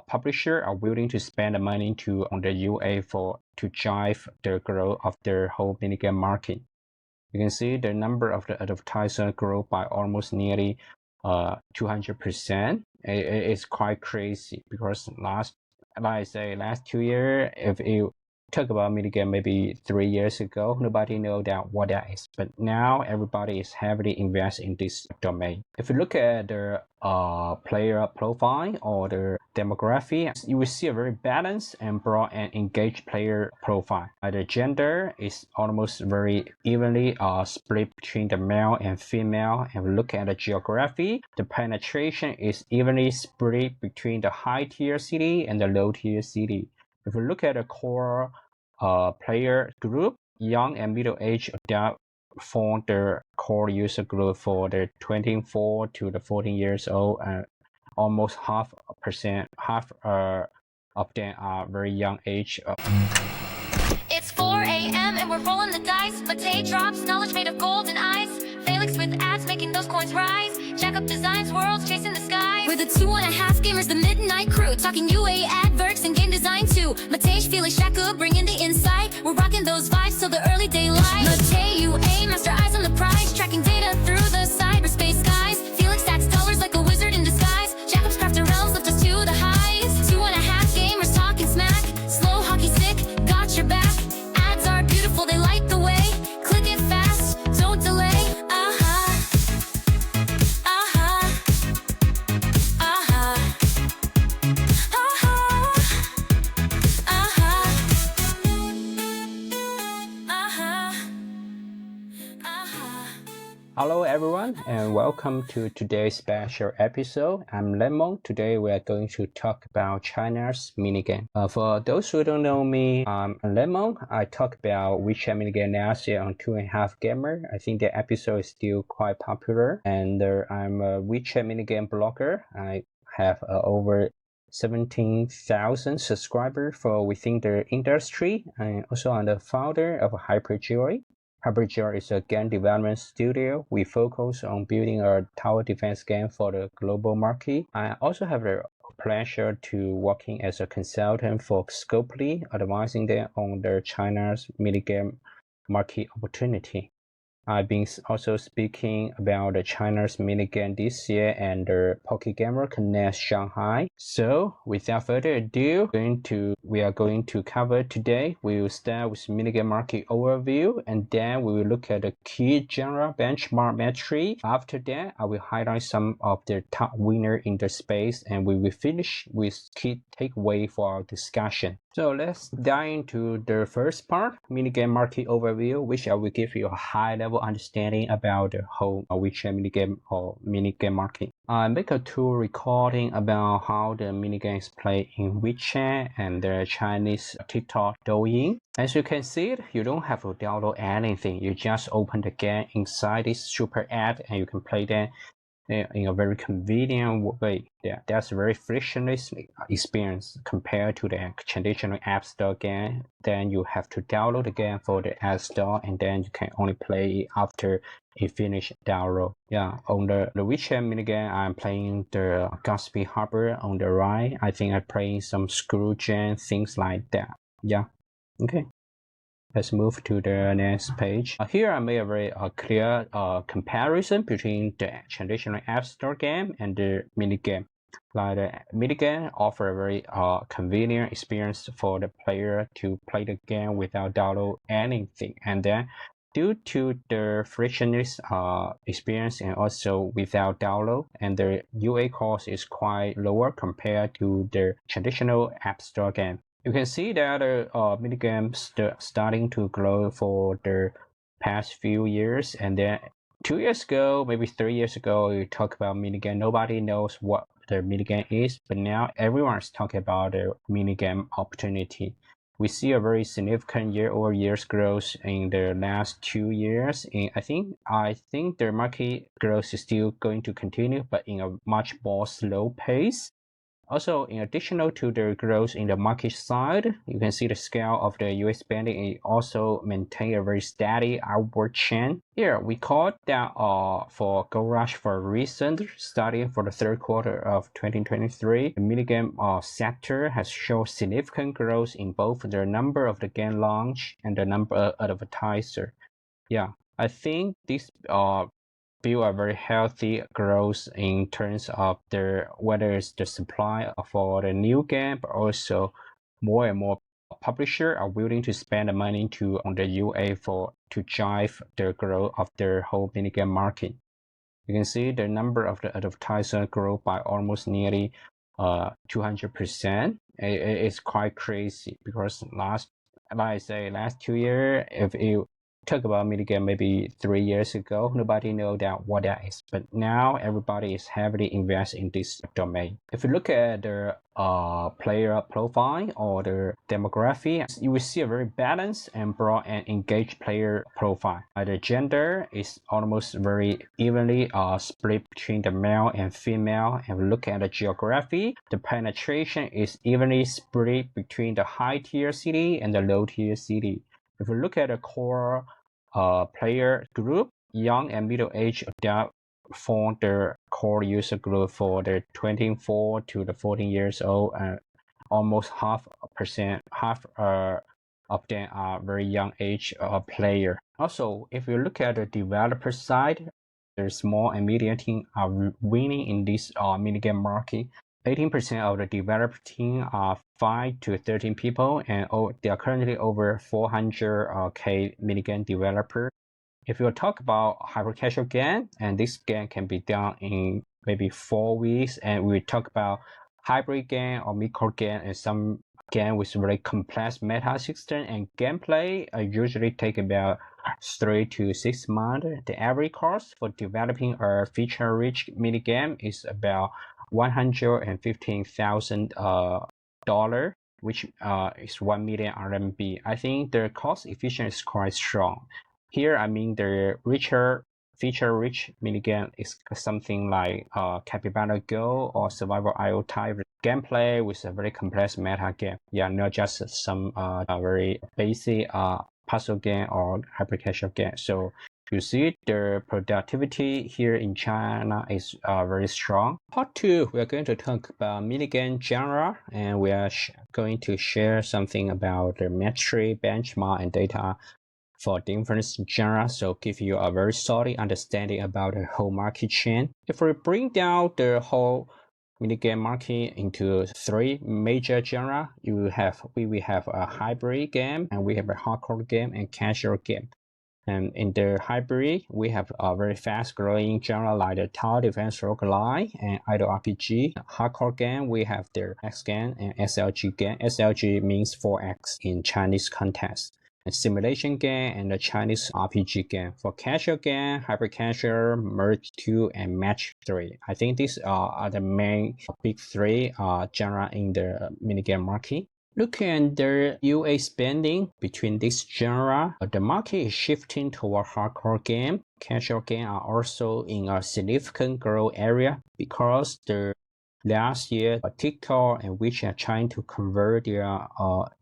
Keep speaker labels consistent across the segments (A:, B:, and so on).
A: publisher are willing to spend the money on the UA to drive the growth of their whole minigame market. You can see the number of the advertisers grew by almost nearly 200%. It's quite crazy because last 2 years, if you talk about minigame maybe 3 years ago, nobody know what that is. But now everybody is heavily invested in this domain. If you look at the player profile or the demography, you will see a very balanced and broad and engaged player profile. The gender is almost very evenly split between the male and female. If you look at the geography, the penetration is evenly split between the high tier city and the low tier city. If you look at the core player group, young and middle-aged adult form the core user group for the 24 to the 14 years old, and almost half of them are very young age.
B: It's 4 a.m. and we're rolling the dice. Matej drops knowledge made of gold and ice. Felix with ads making those coins rise. Jack up designs, worlds chasing the sky. We're the 2.5 gamers, the midnight crew, talking UA adverts and game design too. Matej, Felix, Shaka bringing the insight. We're rocking those vibes till the early daylight. Matej, UA, master eyes on the prize, tracking data through the cyberspace skies. Felix stacks dollars like a wizard in disguise. Jacob's crafted realms lift us to the highs. 2.5 gamers talking smack. Slow hockey stick, got your back. Ads are beautiful, they light the way. Click it fast, don't delay.
A: Hello everyone and welcome to today's special episode. I'm Lemon. Today we are going to talk about China's minigame. For those who don't know me, I'm Lemon. I talked about WeChat Mini-Game last year on 2.5 Gamer. I think the episode is still quite popular, and I'm a WeChat Mini-Game blogger. I have over 17,000 subscribers within the industry, and also I'm the founder of Hyperjoy. Hyperjoy is a game development studio. We focus on building a tower defense game for the global market. I also have the pleasure to working as a consultant for Scopely, advising them on the China's minigame market opportunity. I've been also speaking about the China's minigame this year and the Pocket Gamer Connect Shanghai. So without further ado, we are going to cover today. We will start with minigame market overview, and then we will look at the key genre benchmark metric. After that, I will highlight some of the top winners in the space, and we will finish with key takeaway for our discussion. So let's dive into the first part, minigame market overview, which I will give you a high-level understanding about the whole WeChat minigame or minigame market. I make a tool recording about how the minigames play in WeChat and the Chinese TikTok Douyin. As you can see, you don't have to download anything. You just open the game inside this super app and you can play them in a very convenient way. That's a very frictionless experience compared to the traditional App Store game. Then you have to download the game for the App Store, and then you can only play it after it finish download. On the WeChat minigame, I'm playing the Gatsby Harbor on the right. I think I'm playing some Screw Jam, things like that. Okay. Let's move to the next page. Here I made a very clear comparison between the traditional App Store game and the minigame. Like the minigame offer a very convenient experience for the player to play the game without download anything. And then due to the frictionless experience and also without download, and the UA cost is quite lower compared to the traditional App Store game. You can see that minigames starting to grow for the past few years, and then 2 years ago, maybe 3 years ago, you talk about minigame. Nobody knows what the minigame is, but now everyone's talking about the minigame opportunity. We see a very significant year-over-year growth in the last 2 years. I think the market growth is still going to continue, but in a much more slow pace. Also, in addition to the growth in the market side, you can see the scale of the US spending also maintain a very steady upward trend. Here, we call that for Gold Rush for a recent study for the third quarter of 2023. The minigame sector has shown significant growth in both the number of the game launch and the number of advertisers. Yeah, I think this build a very healthy growth in terms of whether it's the supply for the new game, but also more and more publishers are willing to spend the money on the UA to drive the growth of their whole minigame market. You can see the number of the advertisers grew by almost nearly 200%. It's quite crazy because last 2 years, if you talk about minigame maybe 3 years ago, nobody know what that is, but now everybody is heavily invest in this domain. If you look at the player profile or the demography, you will see a very balanced and broad and engaged player profile. The gender is almost very evenly split between the male and female. And look at the geography, the penetration is evenly split between the high tier city and the low tier city. If you look at the core player group, young and middle-aged adult form the core user group for the 24 to the 14 years old, and almost half of them are very young age player. Also, if you look at the developer side, the small and medium team are winning in this minigame market. 18% of the developer team are 5 to 13 people, and they are currently over 400k minigame developer. If you talk about hypercasual game, and this game can be done in maybe 4 weeks, and we talk about hybrid game or midcore game and some game with very complex meta system and gameplay, usually take about 3 to 6 months. The average cost for developing a feature-rich minigame is about $115,000, which is 1 million RMB. I think the cost efficiency is quite strong. Here, I mean the feature-rich minigame is something like Capybara Go or Survival IO type gameplay with a very complex meta game. Yeah, not just some very basic puzzle game or hyper-casual game. So you see the productivity here in China is very strong. Part 2, we are going to talk about minigame genre, and we are going to share something about the metric, benchmark, and data for different genres, so give you a very solid understanding about the whole market chain. If we bring down the whole minigame market into 3 major genres, we will have a hybrid game, and we have a hardcore game and casual game. And in the hybrid, we have a very fast-growing genre like the tower defense roguelike and idle RPG. Hardcore game, we have the X game and SLG game. SLG means 4X in Chinese context. And simulation game and the Chinese RPG game. For casual game, hyper-casual, merge 2, and match 3. I think these are the main big 3 genre in the minigame market. Looking at the UA spending between this genre, the market is shifting toward hardcore game. Casual games are also in a significant growth area because the last year TikTok and WeChat are trying to convert their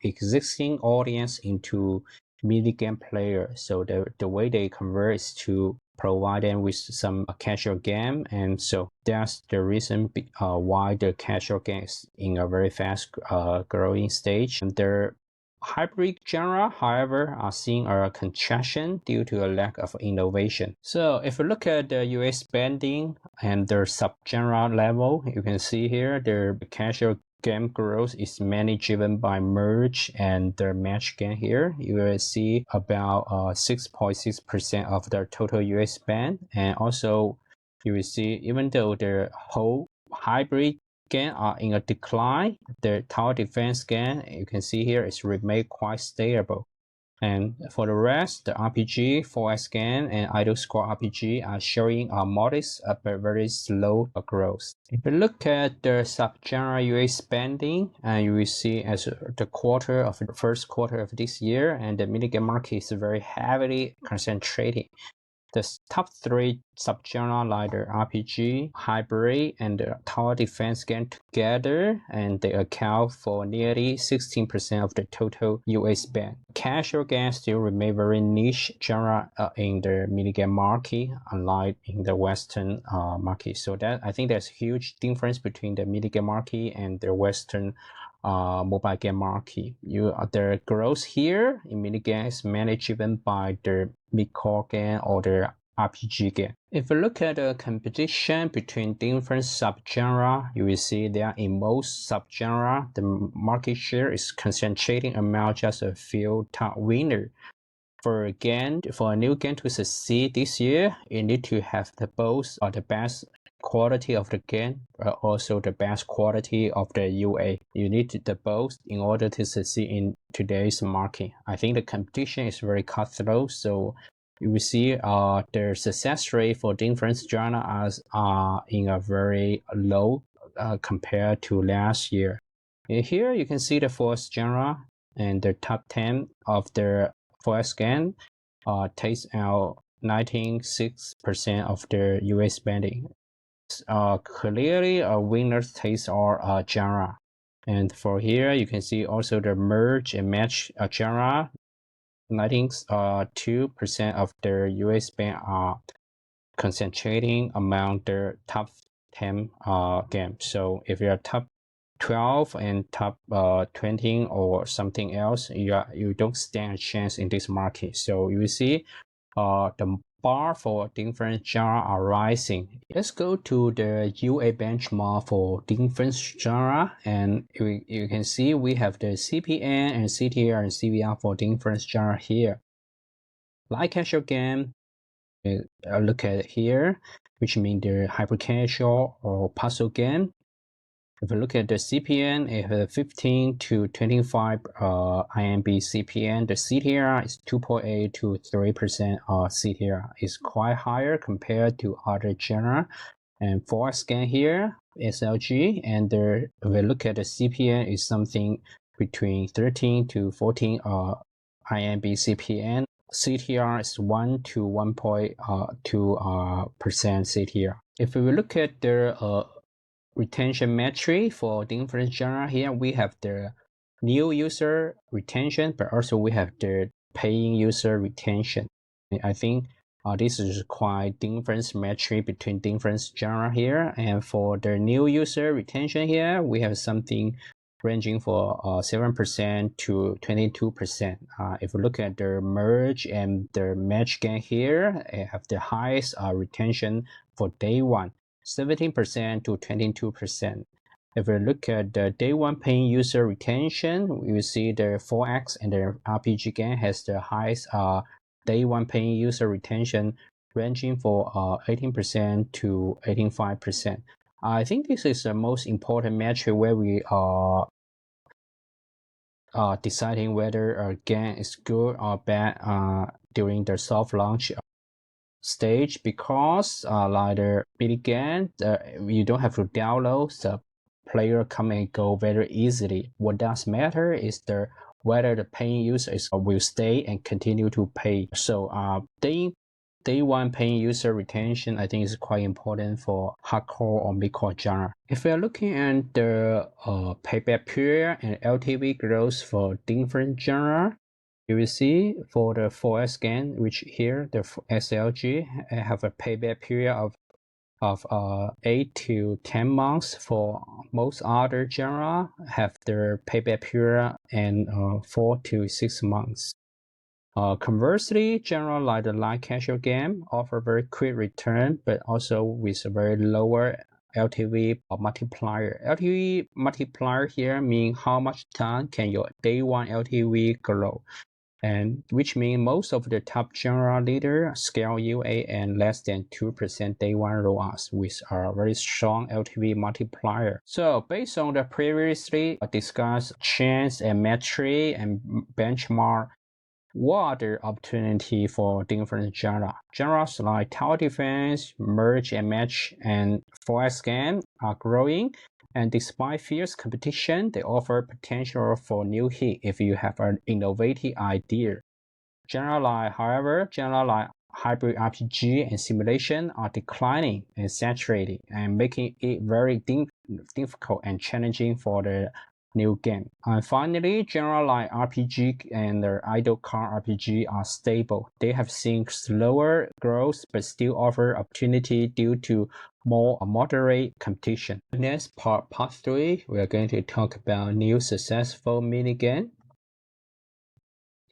A: existing audience into minigame players. So the way they convert is to provide them with some casual game, and so that's the reason why the casual game is in a very fast growing stage. And the hybrid genre, however, are seeing a contraction due to a lack of innovation. So if you look at the US spending and the subgenre level, you can see here the casual game growth is mainly driven by merge and the match game. Here you will see about 6.6% of the total US spend, and also you will see even though the whole hybrid game are in a decline, the tower defense game you can see here is remained quite stable. And for the rest, the RPG, 4S game, and idle squad RPG are showing a modest but very slow growth. If you look at the subgenre UA spending, you will see as the first quarter of this year, and the minigame market is very heavily concentrated The top 3 subgenres like the RPG, hybrid, and the tower defense game together, and they account for nearly 16% of the total UA spend. Casual games still remain very niche genre in the minigame market, unlike in the Western market. So that I think there's a huge difference between the minigame market and the Western mobile game market. The growth here in minigame is mainly driven by the midcore game or the RPG game. If you look at the competition between different subgenres, you will see that in most subgenres, the market share is concentrating among just a few top winners. For a new game to succeed this year, you need to have the best quality of the game, but also the best quality of the UA. You need the both in order to succeed in today's market. I think the competition is very cutthroat, so you will see the success rate for different genres are in a very low compared to last year. And here you can see the fourth genre and the top 10 of the fourth game takes out 96% of the UA spending. Clearly a winner's takes our genre. And for here you can see also the merge and match genre. 92% of their UA spend are concentrating among the top 10 games. So if you're top 12 and top 20 or something else, you don't stand a chance in this market. So you will see the bar for different genre are rising. Let's go to the UA benchmark for different genre, and you can see we have the CPN and CTR and CVR for different genre here. Like casual game, look at it here, which means the hypercasual or puzzle game. If you look at the CPN, it has 15 to 25 IMB CPN. The CTR is 2.8 to 3% CTR. It's quite higher compared to other genre. And for scan here, SLG, and if we look at the CPN, is something between 13 to 14 IMB CPN. CTR is 1 to 1.2% CTR. If we look at the retention metric for different genre here, we have the new user retention, but also we have the paying user retention. I think this is quite different metric between different genre here. And for the new user retention here, we have something ranging for 7% to 22%. If you look at the merge and the match game here, it have the highest retention for day one. 17% to 22%. If we look at the day one paying user retention, we will see the 4X and the RPG game has the highest day one paying user retention, ranging for 18% to 85%. I think this is the most important metric where we are deciding whether a game is good or bad during the soft launch stage, because like the Minigame, you don't have to download, the player come and go very easily. What does matter is whether the paying users will stay and continue to pay. So day one paying user retention, I think, is quite important for hardcore or midcore genre. If we are looking at the payback period and LTV growth for different genre, you will see for the 4S game, which here the SLG have a payback period of 8 to 10 months. For most other genre have their payback period and 4 to 6 months. Conversely, genre like the light casual game offer very quick return, but also with a very lower LTV multiplier. LTV multiplier here means how much time can your day one LTV grow, and which means most of the top genre leader scale UA and less than 2% day one ROAS with a very strong LTV multiplier. So based on the previously discussed trends and metric and benchmark, what are the opportunity for different genre? Genres like tower defense, merge and match, and 4S game are growing. And despite fierce competition, they offer potential for new hit if you have an innovative idea. However, genre like hybrid RPG and simulation are declining and saturating and making it very difficult and challenging for the new game. And finally, genre like RPG and the idle car RPG are stable. They have seen slower growth but still offer opportunity due to more moderate competition. Next part 3, we are going to talk about new successful minigame.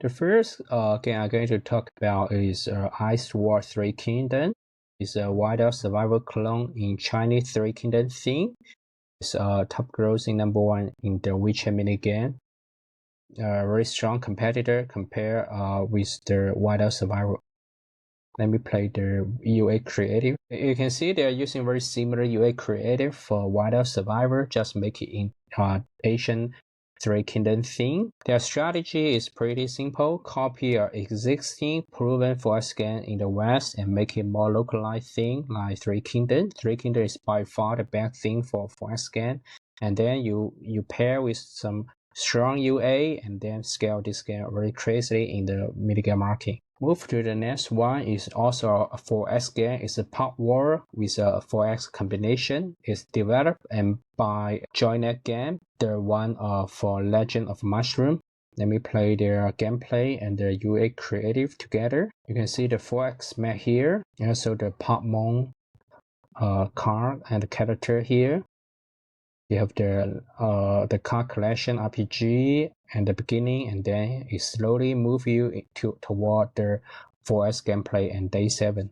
A: The first game I'm going to talk about is Ice War 3 Kingdom. It's a Whiteout Survival clone in Chinese 3 Kingdom theme. It's top grossing #1 in the WeChat Mini-Game. Very strong competitor compared with the Whiteout Survival. Let me play the UA creative. You can see they're using very similar UA creative for Whiteout Survivor, just make it in Asian 3 Kingdom theme. Their strategy is pretty simple. Copy an existing proven 4X game in the West and make it more localized theme like 3 Kingdom. 3 Kingdom is by far the best thing for 4X game. And then you pair with some strong UA and then scale this game very crazily in the Minigame market. Move to the next one is also a 4X game. It's a pop war with a 4X combination. It's developed and by Joynet Game, the one for Legend of Mushroom. Let me play their gameplay and their UA creative together. You can see the 4X map here, and also the Popmon card and the character here. You have the card collection RPG at the beginning, and then it slowly move you toward the 4S gameplay and day 7.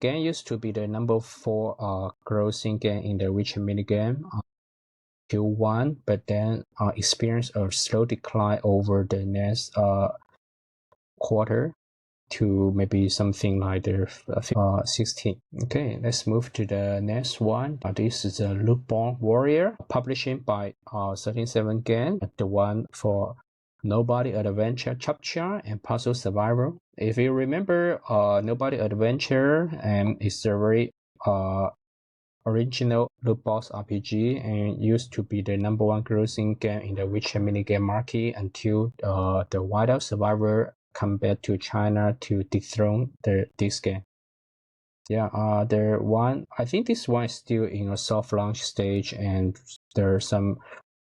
A: Game used to be the #4 grossing game in the WeChat Minigame Q1, but then experienced a slow decline over the next quarter to maybe something like the 16. Okay, let's move to the next one. This is a Lootborn Warrior, publishing by 137 Game, the one for Nobody Adventure Chapter and Puzzle Survival. If you remember, Nobody Adventure is a very original loot box RPG and used to be the #1 grossing game in the WeChat Minigame market until the Whiteout Survival come back to China to dethrone this game. Yeah, I think this one is still in a soft launch stage and there's some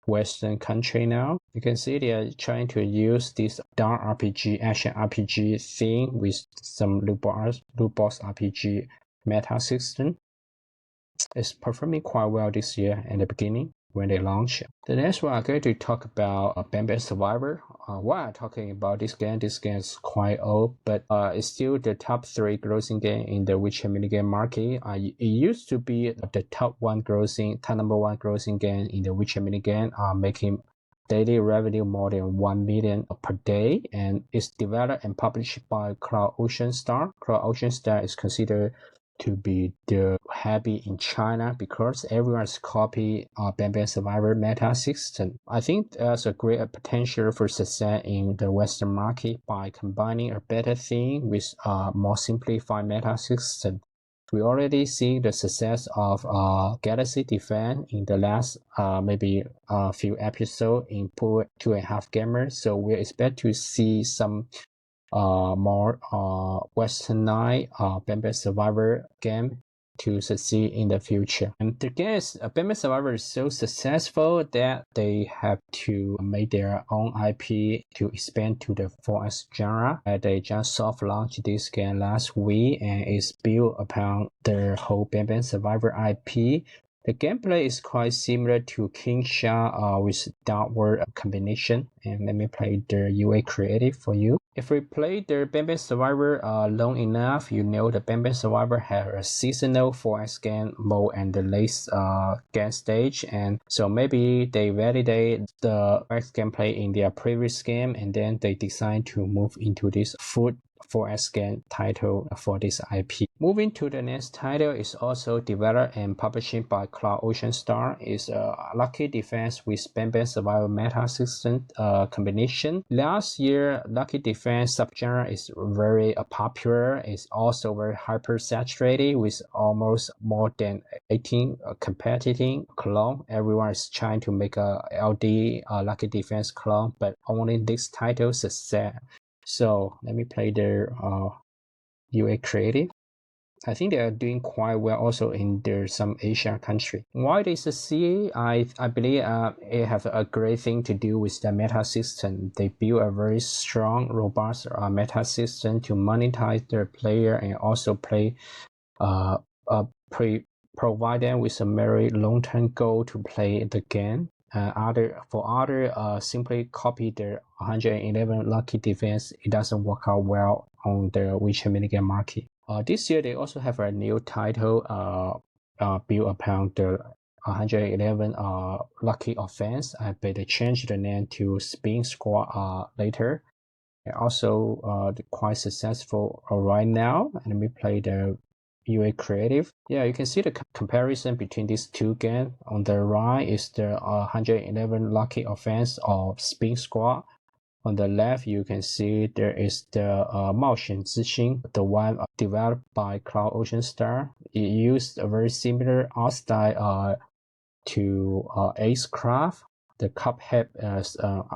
A: Western country now. You can see they are trying to use this dark RPG, action RPG theme with some loot box RPG meta system. It's performing quite well this year in the beginning when they launch. The next one I'm going to talk about Bangbang Survivor. Why I'm talking about this game is quite old, but it's still the top 3 grossing game in the WeChat Minigame market. It used to be the top #1 grossing game in the WeChat Minigame, making daily revenue more than 1 million per day, and it's developed and published by Cloud Ocean Star. Cloud Ocean Star is considered to be the heavy in China because everyone's copy Bangbang Survivor meta system. I think there's a great potential for success in the Western market by combining a better theme with a more simplified meta system. We already see the success of Galaxy Defense in the last maybe a few episodes in Pool 2.5 Gamers, so we expect to see some more westernized Bangbang Survivor game to succeed in the future. And the game Bangbang Survivor is so successful that they have to make their own IP to expand to the 4X genre. They just soft launched this game last week and it's built upon the whole Bangbang Survivor IP. The gameplay is quite similar to King Sha with downward combination. And let me play the UA creative for you. If we play the Bangbang Survivor long enough, you know the Bangbang Survivor has a seasonal 4X game mode and the late game stage, and so maybe they validate the 4X gameplay in their previous game and then they decide to move into this full 4X game title for this IP. Moving to the next title is also developed and published by Cloud Ocean Star. Is a Lucky Defense with Bangbang Survival meta system combination. Last year, Lucky Defense subgenre is very popular. It's also very hyper saturated with almost more than 18 competitive clone. Everyone is trying to make a LD Lucky Defense clone, but only this title success. So let me play their UA creative. I think they are doing quite well also in some Asian country. Why they succeed? I believe it has a great thing to do with the meta system. They build a very strong, robust meta system to monetize their player and also provide them with a very long-term goal to play the game. Simply copy their 111 lucky defense. It doesn't work out well on the WeChat Mini-Game market. This year they also have a new title built upon the 111 lucky offense, but they changed the name to Spin Squad later. And also quite successful right now. And let me play the UA creative. Yeah, you can see the comparison between these two games. On the right is the 111 lucky offense of Spin Squad. On the left, you can see there is the 冒险之星, the one developed by Cloud Ocean Star. It used a very similar art style to Ace Craft, the Cuphead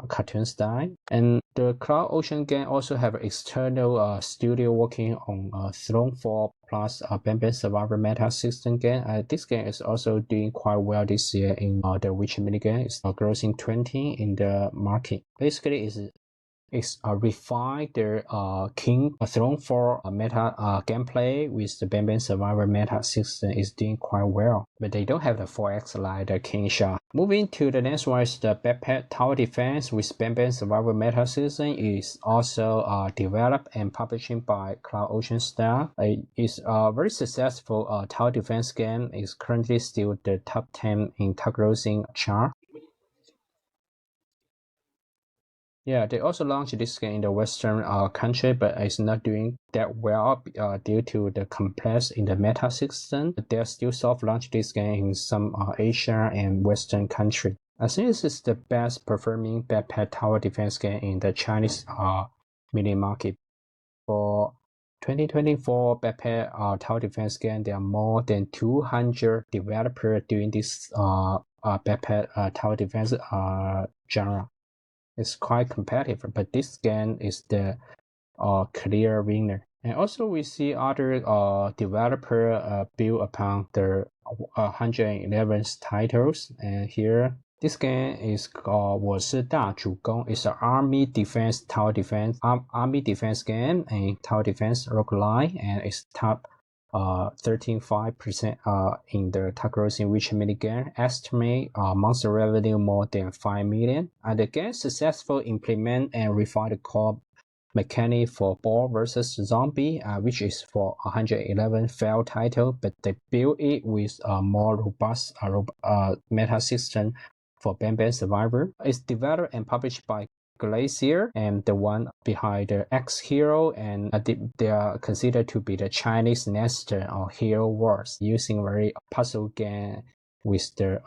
A: cartoon style. And the Cloud Ocean game also have external studio working on Thronefall plus Bangbang Survivor meta system game. This game is also doing quite well this year in the WeChat Mini-Game. It's grossing 20 in the market. Basically, it's refine their King Thronefall meta gameplay with the Bangbang Survivor meta system is doing quite well, but they don't have the 4x like the King Shot. Moving to the next one is the Backpack Tower Defense with Bangbang Survivor meta system is also developed and published by Cloud Ocean Star. It's a very successful tower defense game. It's currently still the top 10 in top grossing chart. Yeah, they also launched this game in the Western country, but it's not doing that well due to the complex in the meta system. But they're still soft launch this game in some Asia and Western country. I think this is the best performing backpack tower defense game in the Chinese mini market. For 2024 backpack tower defense game, there are more than 200 developers doing this backpack tower defense genre. It's quite competitive, but this game is the clear winner. And also we see other developer build upon the 111 titles. And here, this game is called 我是大主公. It's an army defense, tower defense, army defense game and tower defense roguelike, and it's top 13.5% in the top grossing WeChat Mini-Game. Estimate monthly revenue more than 5 million. And the game successfully implement and refine the core mechanic for ball versus zombie, which is for 111 failed title, but they build it with a more robust meta system for Bangbang Survivor. It's developed and published by Glacier and the one behind the X Hero, and they are considered to be the Chinese Nestor or Hero Wars, using very puzzle game with the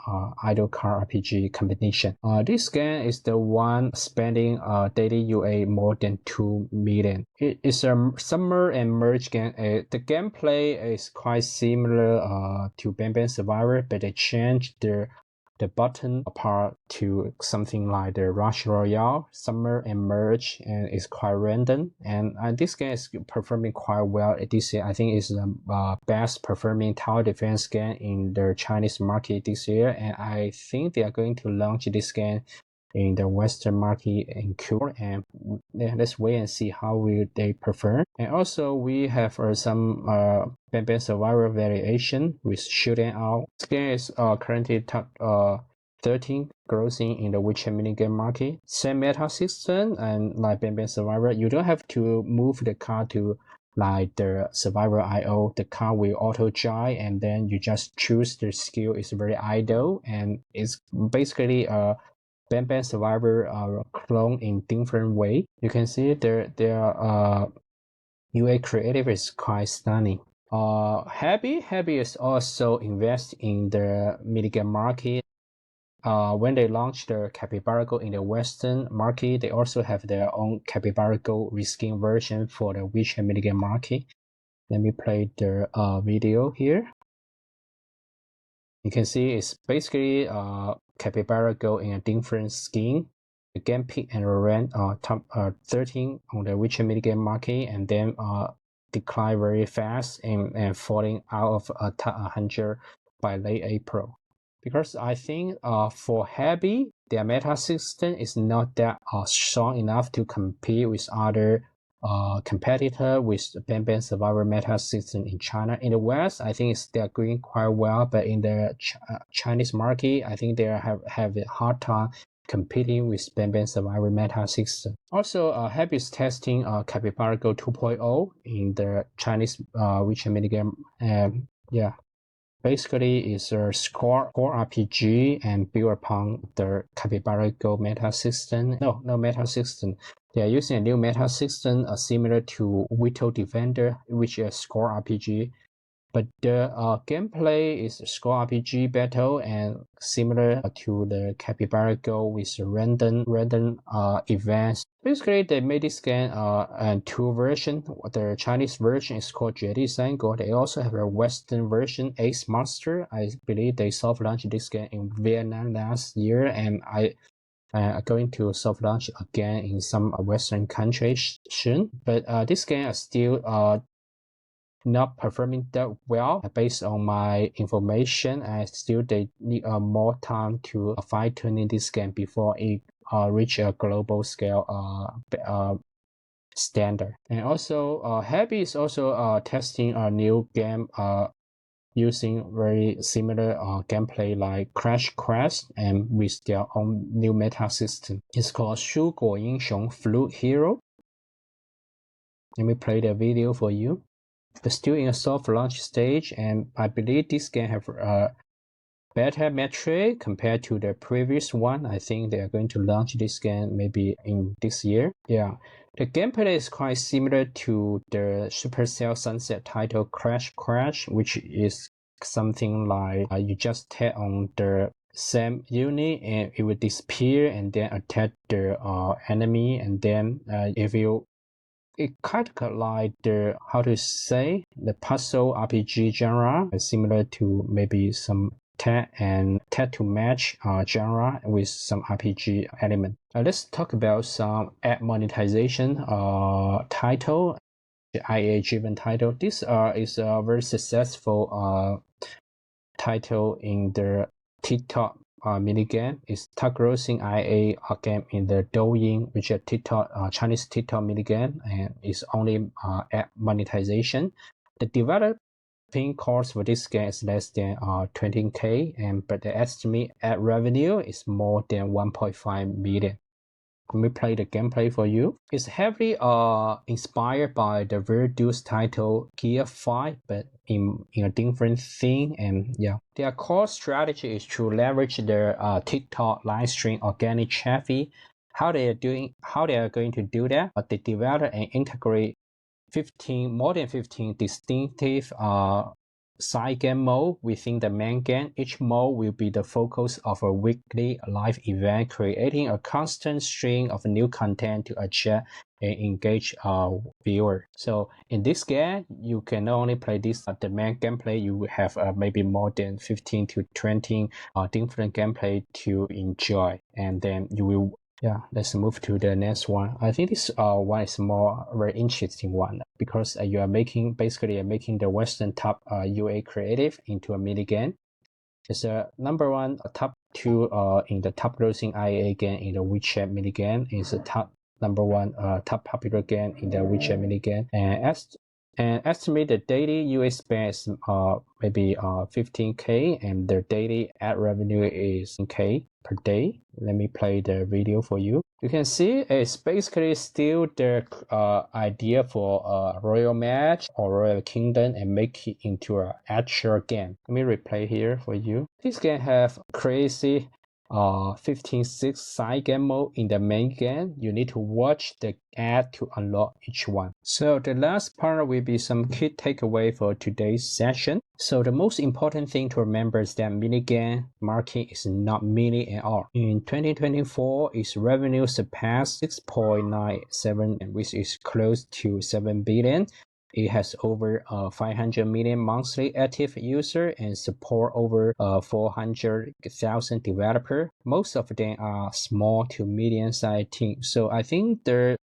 A: idle car RPG combination. This game is the one spending daily UA more than 2 million. It is a summer and merge game. The gameplay is quite similar to Bangbang Survivor, but they changed the button apart to something like the Rush Royale, Summer and Merge, and it's quite random. And this game is performing quite well this year. I think it's the best performing tower defense game in the Chinese market this year. And I think they are going to launch this game in the Western market in Q4, and let's wait and see how will they perform. And also we have some Bangbang Survivor variation with shooting out. This game is currently top 13 grossing in the WeChat Mini-Game market. Same meta system, and like Bangbang Survivor, you don't have to move the car to like the Survivor IO. The car will auto drive, and then you just choose the skill. It's very idle, and it's basically Bangbang Survivor clone in different way. You can see their UA creative is quite stunning. Happy is also invest in the Minigame market. When they launched the Capybara Go in the Western market, they also have their own Capybara Go reskin version for the WeChat Minigame market. Let me play the video here. You can see it's basically Capybara Go in a different skin. The game peak and rank top 13 on the WeChat Mini-Game market, and then decline very fast and falling out of top 100 by late April. Because I think for heavy, their meta system is not that strong enough to compete with other competitor with Bangbang Survivor meta system in China. In the West, I think they're doing quite well, but in the Chinese market, I think they have a hard time competing with Bangbang Survivor meta system. Also, Happy is testing Capybara Go 2.0 in the Chinese WeChat Mini-Game. Yeah. Basically, it's a score RPG and built upon the Capybara Go meta system. No meta system. They are using a new meta system similar to Whiteout Defender, which is a score RPG. But the gameplay is a score RPG battle and similar to the Capybara Go with random events. Basically, they made this game and two versions. The Chinese version is called 绝地三国. They also have a Western version, Ace Monster. I believe they soft launched this game in Vietnam last year, and I are going to soft launch again in some Western countries soon. But this game is still not performing that well based on my information, and still they need more time to fine tuning this game before it reach a global scale standard. And also Happy is also testing a new game using very similar gameplay like Crash Quest and with their own new meta system. It's called 蔬果英雄 Flute Hero. Let me play the video for you. But still in a soft launch stage, and I believe this game have better metric compared to the previous one. I think they are going to launch this game maybe in this year. Yeah, the gameplay is quite similar to the Supercell Sunset title Crash, which is something like you just tap on the same unit and it will disappear and then attack the enemy, and then if you it kind of like the, how to say, the puzzle RPG genre, similar to maybe some tag to match genre with some RPG element. Let's talk about some ad monetization title, the IA driven title. This is a very successful title in the TikTok minigame. Is top grossing IA game in the Douyin, which is TikTok Chinese TikTok minigame, and is only ad monetization. The developing cost for this game is less than 20k, but the estimate ad revenue is more than 1.5 million. Let me play the gameplay for you. It's heavily inspired by the Verdu's title Gear 5, but in a different theme. And yeah, their core strategy is to leverage their TikTok live stream organic traffic. How they are going to do that? They develop and integrate more than 15 distinctive side game mode within the main game. Each mode will be the focus of a weekly live event, creating a constant stream of new content to attract and engage viewer. So in this game, you can not only play this the main gameplay, you will have maybe more than 15 to 20 different gameplay to enjoy, and then you will. Yeah, let's move to the next one. I think this one is very interesting one, because you are making the Western top UA creative into a mini game. It's a number one, top two in the top grossing IA game in the WeChat mini game. It's a number one top popular game in the WeChat mini game, and estimate the daily UA spend is maybe 15k, and the daily ad revenue is 10k per day. Let me play the video for you. You can see it's basically still the idea for a royal match or royal kingdom and make it into an actual game. Let me replay here for you. This game have crazy 15-6 side game mode in the main game. You need to watch the ad to unlock each one. So the last part will be some key takeaway for today's session. So the most important thing to remember is that minigame market is not mini at all. In 2024, its revenue surpassed 6.97, which is close to 7 billion. It has over 500 million monthly active users and support over 400,000 developers. Most of them are small to medium-sized teams. So I think the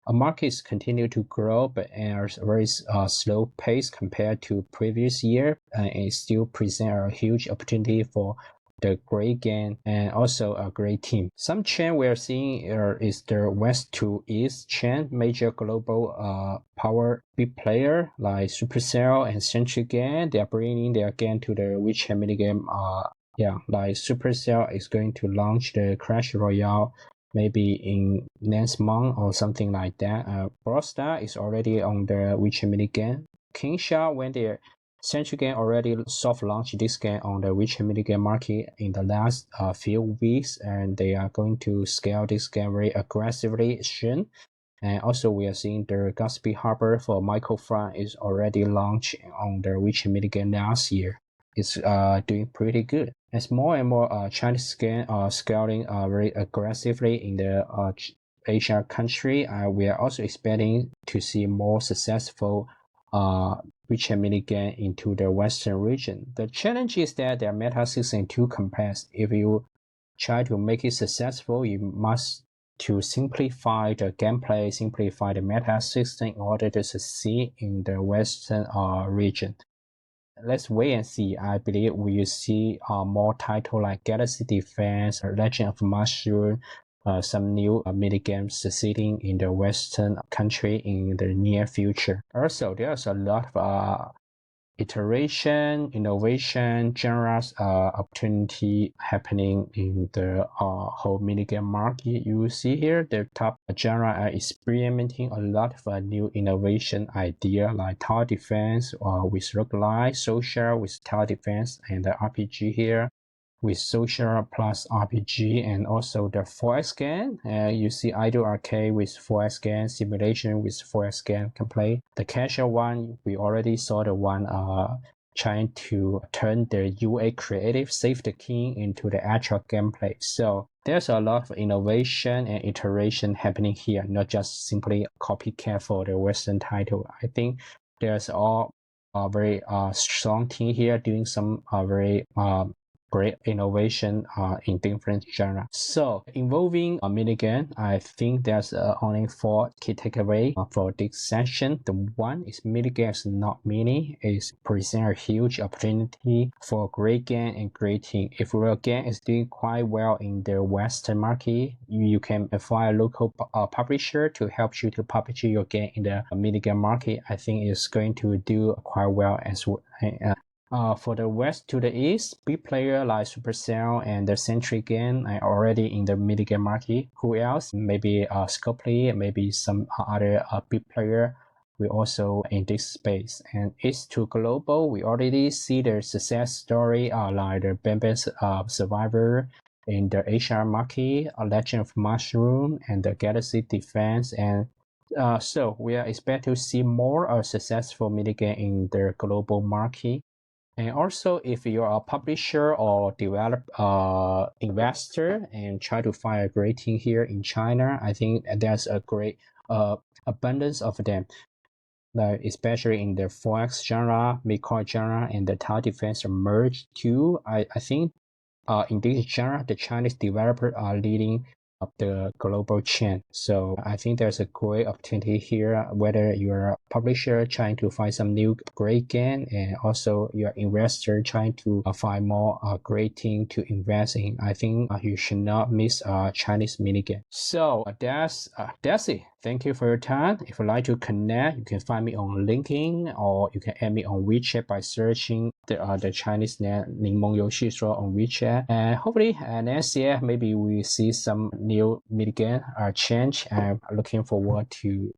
A: markets continue to grow, but at a very slow pace compared to previous year, and it still presents a huge opportunity for the great game and also a great team. Some chain we are seeing is the west to east chain, major global power big player like Supercell and Century Game. They are bringing their game to the WeChat Mini-Game. Like Supercell is going to launch the Clash Royale maybe in next month or something like that. Brawl Stars is already on the WeChat Mini-Game. Kingsha, when they Century Game already soft launched this game on the WeChat Mini-Game market in the last few weeks, and they are going to scale this game very aggressively soon. And also we are seeing the Gatsby Harbor for Michael Frank is already launched on the WeChat Mini-Game last year. It's doing pretty good. As more and more Chinese game are scaling very aggressively in the Asia country, we are also expecting to see more successful WeChat Mini-Game into the Western region. The challenge is that their meta system is too complex. If you try to make it successful, you must to simplify the gameplay, simplify the meta system in order to succeed in the Western region. Let's wait and see. I believe we will see more titles like Galaxy Defense, Legend of Mushroom, some new minigames succeeding in the Western country in the near future. Also, there's a lot of iteration, innovation, genres opportunity happening in the whole minigame market. You see here the top genre are experimenting a lot of new innovation idea like tower defense with roguelike, social with tower defense, and the RPG here with social plus RPG, and also the 4X game. You see idle arcade with 4X game, simulation with 4X game can play. The casual one, we already saw the one trying to turn the UA creative, save the king into the actual gameplay. So there's a lot of innovation and iteration happening here, not just simply copycat for the Western title. I think there's all a very strong team here doing some very great innovation in different genres. So involving a minigame, I think there's only 4 key takeaways for this session. The one is minigames not mini. It presents a huge opportunity for a great game and great team. If your game is doing quite well in the Western market, you can find a local publisher to help you to publish your game in the minigame market. I think it's going to do quite well as well. For the west to the east, big player like Supercell and the Century Game are already in the minigame market. Who else? Maybe Scopely, maybe some other big player we also in this space. And east to global, we already see the success story like the Bangbang Survivor in the Asia market, a Legend of Mushroom, and the Galaxy Defense. And so we are expect to see more successful minigame in the global market. And also, if you're a publisher or investor and try to find a great team here in China, I think there's a great abundance of them, like especially in the 4X genre, midcore genre, and the tower defense merge too. I think in this genre, the Chinese developers are leading up the global chain. So I think there's a great opportunity here, whether you're a publisher trying to find some new great game, and also you're an investor trying to find more great team to invest in. I think you should not miss a Chinese minigame. So that's it. Thank you for your time. If you'd like to connect, you can find me on LinkedIn, or you can add me on WeChat by searching the Chinese name 柠檬游戏说 on WeChat. And hopefully next year, maybe we see some new minigame change. I'm looking forward to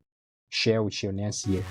A: share with you next year.